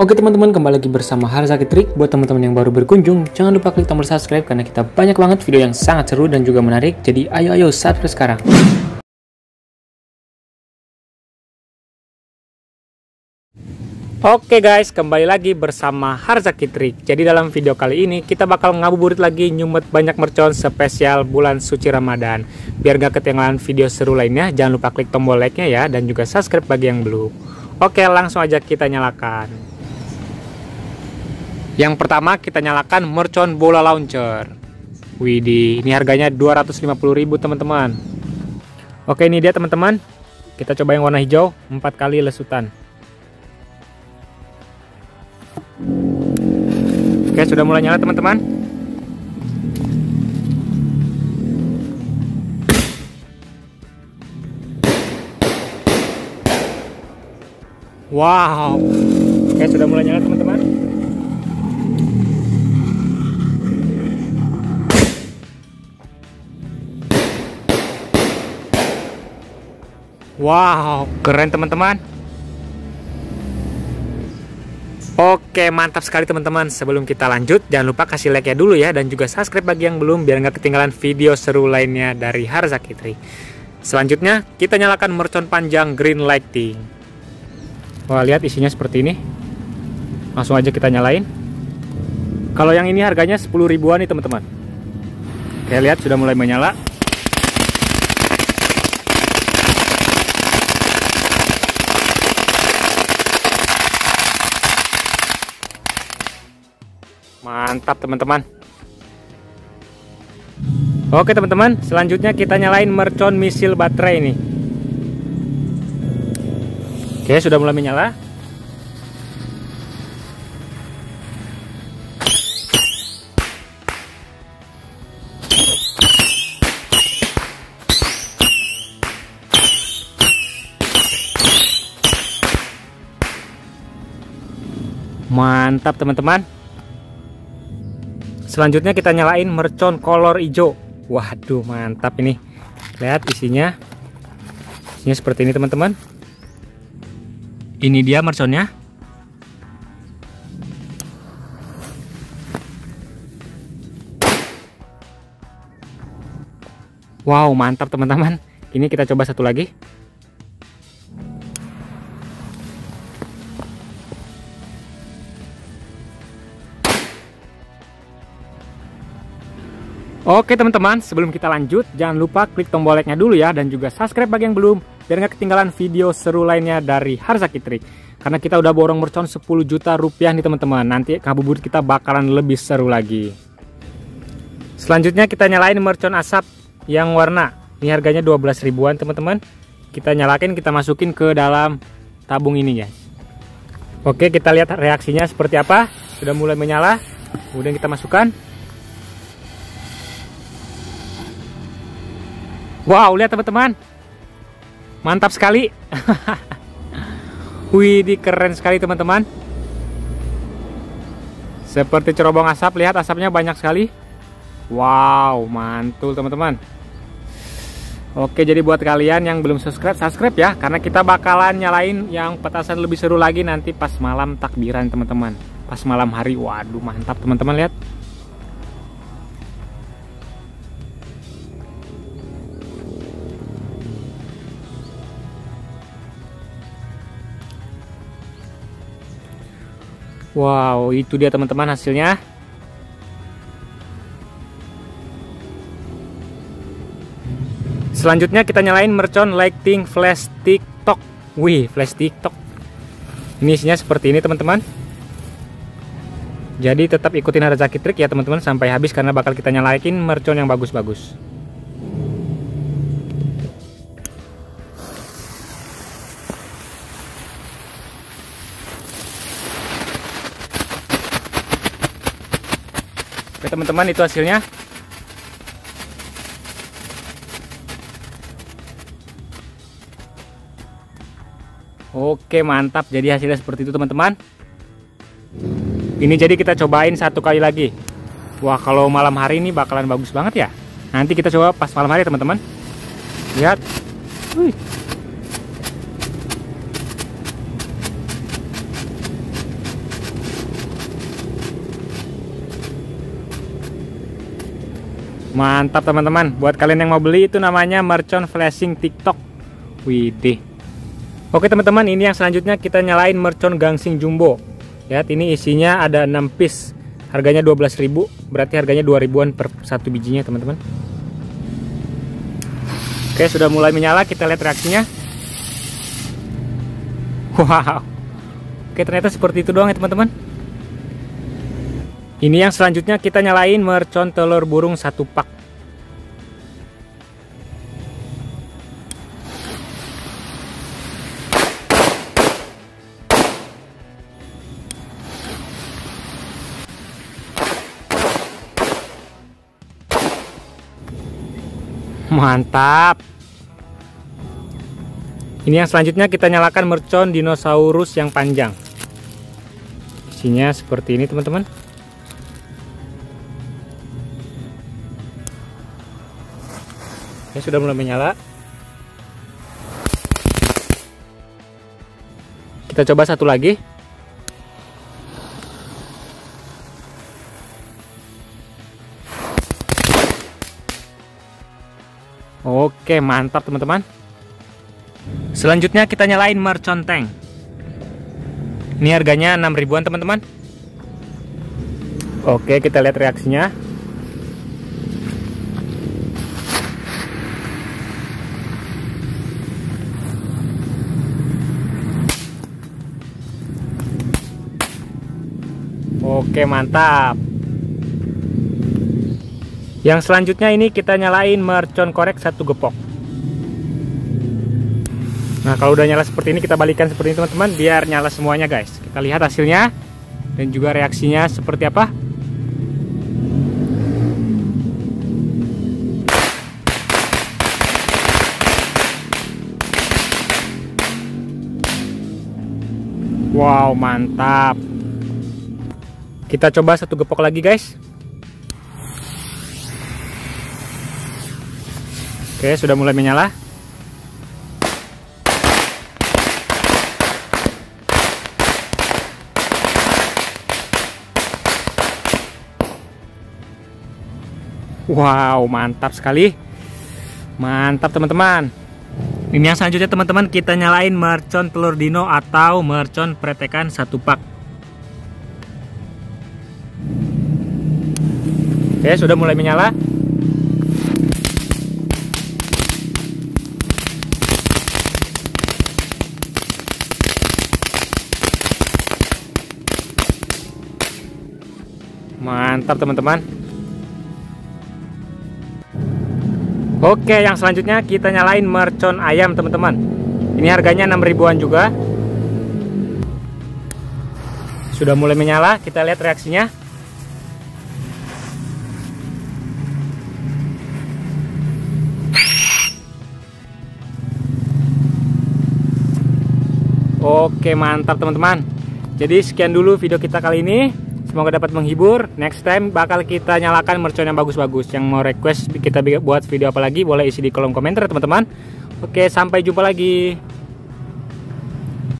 Oke teman-teman, kembali lagi bersama Harzaki Trik. Buat teman-teman yang baru berkunjung, jangan lupa klik tombol subscribe karena kita banyak banget video yang sangat seru dan juga menarik. Jadi ayo subscribe sekarang. Oke guys, kembali lagi bersama Harzaki Trik. Jadi dalam video kali ini kita bakal ngabuburit lagi nyumet banyak mercon spesial bulan suci Ramadan. Biar gak ketinggalan video seru lainnya, jangan lupa klik tombol like-nya ya, dan juga subscribe bagi yang belum. Oke, langsung aja kita nyalakan. Yang pertama kita nyalakan mercon bola launcher. Widih, ini harganya 250.000 teman-teman. Oke, ini dia teman-teman. Kita coba yang warna hijau, 4 kali lesutan. Oke, sudah mulai nyala teman-teman. Wow. Oke, sudah mulai nyala teman-teman. Wow, keren teman-teman. Oke, mantap sekali teman-teman. Sebelum kita lanjut, jangan lupa kasih like ya dulu ya, dan juga subscribe bagi yang belum biar nggak ketinggalan video seru lainnya dari Harzaki Trik. Selanjutnya kita nyalakan mercon panjang green lighting. Wah, lihat isinya seperti ini. Langsung aja kita nyalain. Kalau yang ini harganya 10 ribuan nih teman-teman. Oke, lihat sudah mulai menyala. Mantap teman-teman. Oke teman-teman, selanjutnya kita nyalain mercon misil baterai ini. Oke, sudah mulai menyala. Mantap teman-teman. Selanjutnya kita nyalain mercon kolor hijau. Waduh, mantap ini. Lihat isinya. Isinya seperti ini teman-teman. Ini dia merconnya. Wow, mantap teman-teman. Ini kita coba satu lagi. Oke teman-teman, sebelum kita lanjut, jangan lupa klik tombol like-nya dulu ya, dan juga subscribe bagi yang belum, biar nggak ketinggalan video seru lainnya dari Harzaki Trik. Karena kita udah borong mercon 10 juta rupiah nih teman-teman, nanti ngabuburit kita bakalan lebih seru lagi. Selanjutnya kita nyalain mercon asap yang warna, ini harganya 12 ribuan teman-teman. Kita nyalakin, kita masukin ke dalam tabung ini guys. Oke, kita lihat reaksinya seperti apa. Sudah mulai menyala, kemudian kita masukkan. Wow, lihat teman-teman. Mantap sekali. Wih, keren sekali teman-teman. Seperti cerobong asap, lihat asapnya banyak sekali. Wow, mantul teman-teman. Oke, jadi buat kalian yang belum subscribe, subscribe ya, karena kita bakalan nyalain yang petasan lebih seru lagi nanti pas malam takbiran teman-teman. Pas malam hari. Waduh, mantap teman-teman, lihat. Wow, itu dia teman-teman hasilnya. Selanjutnya kita nyalain mercon lighting flash TikTok. Wih, flash TikTok. Ini isinya seperti ini teman-teman. Jadi tetap ikutin Harzaki Trik ya teman-teman sampai habis, karena bakal kita nyalain mercon yang bagus-bagus. Oke teman-teman, itu hasilnya. Oke, mantap. Jadi hasilnya seperti itu teman-teman. Ini jadi kita cobain satu kali lagi. Wah, kalau malam hari ini bakalan bagus banget ya. Nanti kita coba pas malam hari teman-teman. Lihat. Wih. Mantap teman-teman. Buat kalian yang mau beli, itu namanya mercon flashing TikTok. Widih. Oke teman-teman, ini yang selanjutnya kita nyalain mercon gangsing jumbo. Lihat, ini isinya ada 6 piece. Harganya 12.000, berarti harganya 2.000-an per satu bijinya teman-teman. Oke, sudah mulai menyala, kita lihat reaksinya. Wow. Oke, ternyata seperti itu doang ya teman-teman. Ini yang selanjutnya kita nyalain mercon telur burung 1 pak. Mantap. Ini yang selanjutnya kita nyalakan mercon dinosaurus yang panjang. Isinya seperti ini teman-teman. Ya, sudah mulai menyala. Kita coba satu lagi. Oke, mantap teman-teman. Selanjutnya kita nyalain mercon tank. Ini harganya 6.000-an teman-teman. Oke, kita lihat reaksinya. Oke, mantap. Yang selanjutnya ini kita nyalain mercon korek 1 gepok. Nah, kalau udah nyala seperti ini, kita balikan seperti ini teman-teman, biar nyala semuanya guys. Kita lihat hasilnya dan juga reaksinya seperti apa. Wow, mantap. Kita coba 1 gepok lagi guys. Oke, sudah mulai menyala. Wow, mantap sekali. Mantap teman-teman. Ini yang selanjutnya teman-teman, kita nyalain mercon telur dino atau mercon pretekan 1 pak. Oke, sudah mulai menyala. Mantap teman-teman. Oke, yang selanjutnya kita nyalain mercon ayam teman-teman. Ini harganya 6.000-an juga. Sudah mulai menyala, kita lihat reaksinya. Oke, mantap teman-teman. Jadi sekian dulu video kita kali ini. Semoga dapat menghibur. Next time bakal kita nyalakan mercon yang bagus-bagus. Yang mau request kita buat video apa lagi, boleh isi di kolom komentar teman-teman. Oke, sampai jumpa lagi.